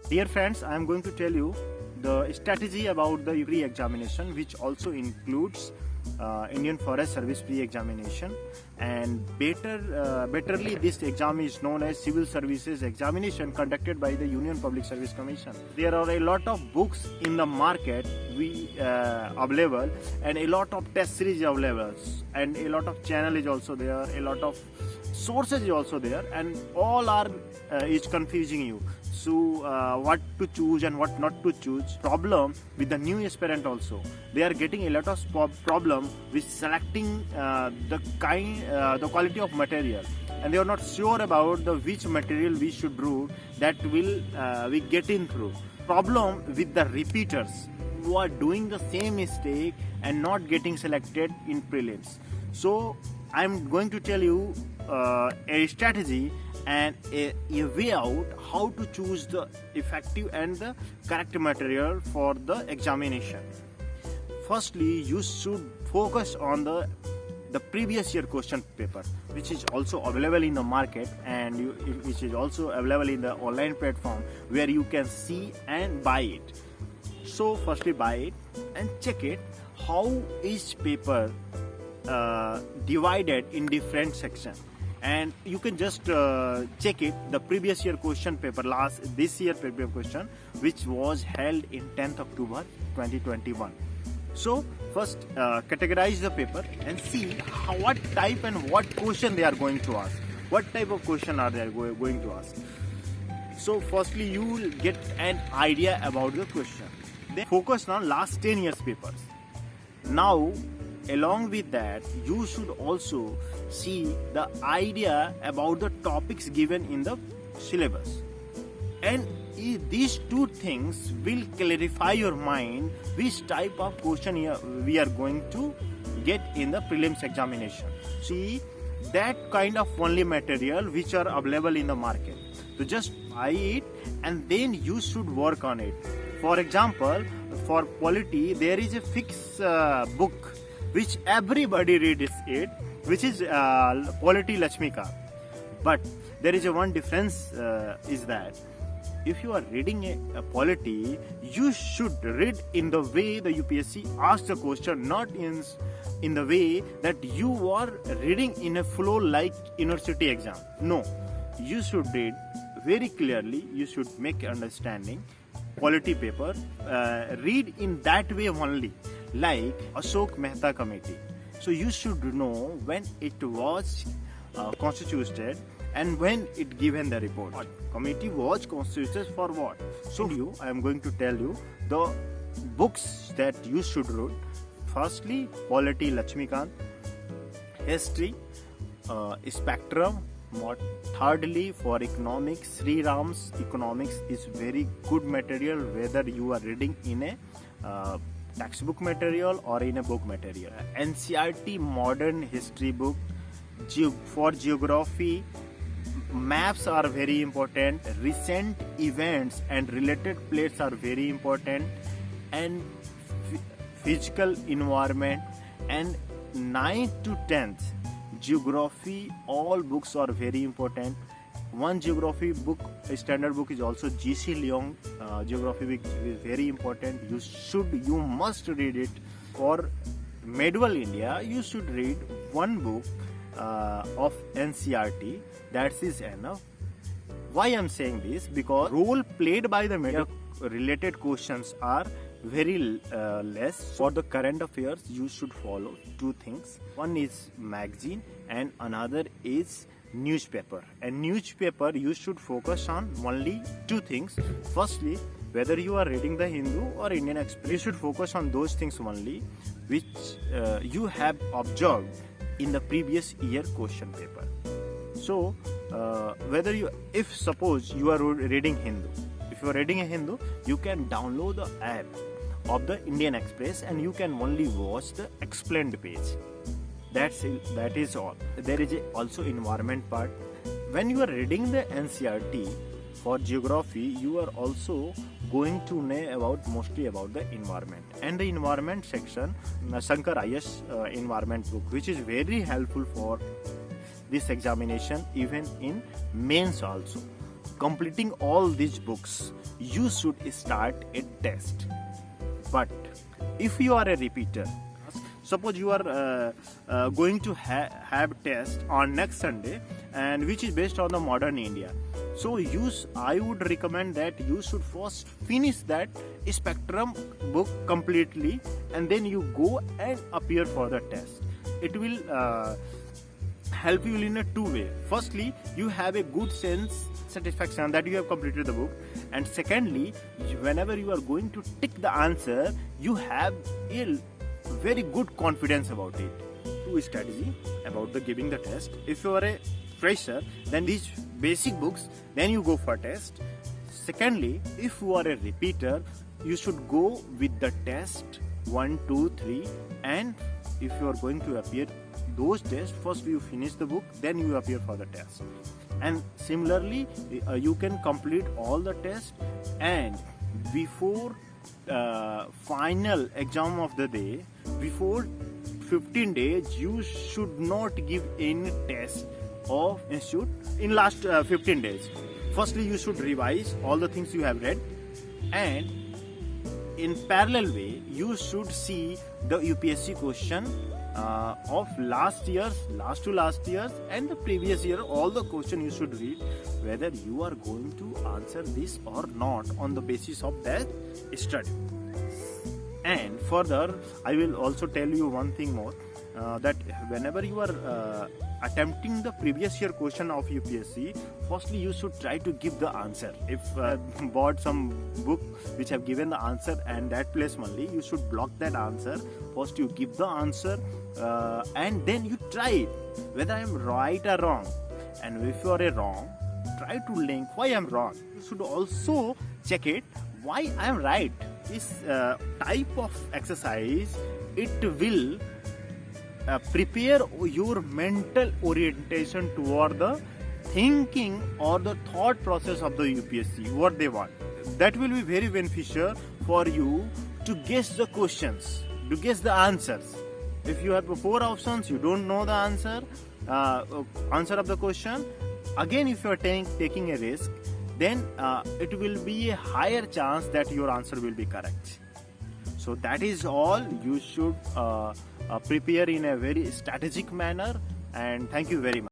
Dear friends, I am going to tell you the strategy about the pre-examination, which also includes Indian Forest Service pre-examination, and betterly this exam is known as Civil Services Examination conducted by the Union Public Service Commission. There are a lot of books in the market available, and a lot of test series available, and a lot of channel is also there, a lot of sources is also there, and all are is confusing you. So what to choose and what not to choose. Problem with the new aspirant also, they are getting a lot of problem with selecting the quality of material, and they are not sure about which material we should do that will we get in through. Problem with the repeaters who are doing the same mistake and not getting selected in prelims. So I am going to tell you a strategy and a way out how to choose the effective and the correct material for the examination. Firstly, you should focus on the previous year question paper, which is also available in the market, and which is also available in the online platform where you can see and buy it. So firstly, buy it and check it how each paper divided in different sections. And you can just check it, the previous year question paper, this year paper question, which was held in 10th October 2021. So first categorize the paper and see what type and what question they are going to ask. What type of question are they going to ask? So firstly, you will get an idea about the question. Then focus on last 10 years papers. Now, along with that, you should also see the idea about the topics given in the syllabus. And these two things will clarify your mind which type of question we are going to get in the prelims examination. See that kind of only material which are available in the market. So just buy it and then you should work on it. For example, for polity, there is a fixed book which everybody reads it, which is Polity Lakshmikant. But there is one difference is that if you are reading a polity, you should read in the way the UPSC asks the question, not in the way that you are reading in a flow like university exam. No, you should read very clearly, you should make understanding polity paper, read in that way only, like Ashok Mehta Committee. So you should know when it was constituted and when it given the report. What committee was constituted for what? So I am going to tell you the books that you should read. Firstly, Polity Lakshmikant, History, Spectrum. Thirdly, for economics, Sri Ram's economics is very good material whether you are reading in a textbook material or in a book material. NCERT modern history book. For geography, maps are very important, recent events and related places are very important, and physical environment. And 9th to 10th geography, all books are very important. One geography book, a standard book, is also G.C. Leong geography book is very important. You must read it. For medieval India, you should read one book of NCERT. That is enough. Why I am saying this? Because role played by the media related questions are very less. For the current affairs, you should follow two things. One is magazine and another is newspaper. And newspaper, you should focus on only two things. Firstly, whether you are reading the Hindu or Indian Express, you should focus on those things only which you have observed in the previous year question paper. So if suppose you are reading Hindu, if you are reading a Hindu, you can download the app of the Indian Express and you can only watch the explained page. That is all. There is also environment part. When you are reading the NCERT for geography, you are also going to know mostly about the environment. And the environment section, Shankar IS environment book, which is very helpful for this examination, even in mains also. completing all these books, you should start a test. But if you are a repeater, suppose you are going to have test on next Sunday, and which is based on the modern India. So I would recommend that you should first finish that Spectrum book completely, and then you go and appear for the test. It will help you in a two way. Firstly, you have a good satisfaction that you have completed the book, and secondly, whenever you are going to tick the answer, you have a very good confidence about it. Two strategy about the giving the test. If you are a fresher, then these basic books, then you go for test. Secondly, if you are a repeater, you should go with the test 1, 2, 3, and if you are going to appear those tests, first you finish the book, then you appear for the test. And similarly, you can complete all the tests, and before final exam of the day, before 15 days, you should not give any test of institute in last 15 days. Firstly, you should revise all the things you have read, and in parallel way, you should see the UPSC question of last to last years, and the previous year. All the question you should read, whether you are going to answer this or not on the basis of that study. And further, I will also tell you one thing more, that whenever you are attempting the previous year question of UPSC, firstly you should try to give the answer. If bought some book which have given the answer and that place only, you should block that answer. First you give the answer, and then you try it whether I am right or wrong. And if you are wrong, try to link why I am wrong. You should also check it why I am right. This type of exercise, it will prepare your mental orientation toward the thinking or the thought process of the UPSC, what they want. That will be very beneficial for you to guess the questions, to guess the answers. If you have 4 options, you don't know the answer of the question, again if you are taking a risk, then it will be a higher chance that your answer will be correct. So that is all. You should prepare in a very strategic manner, and thank you very much.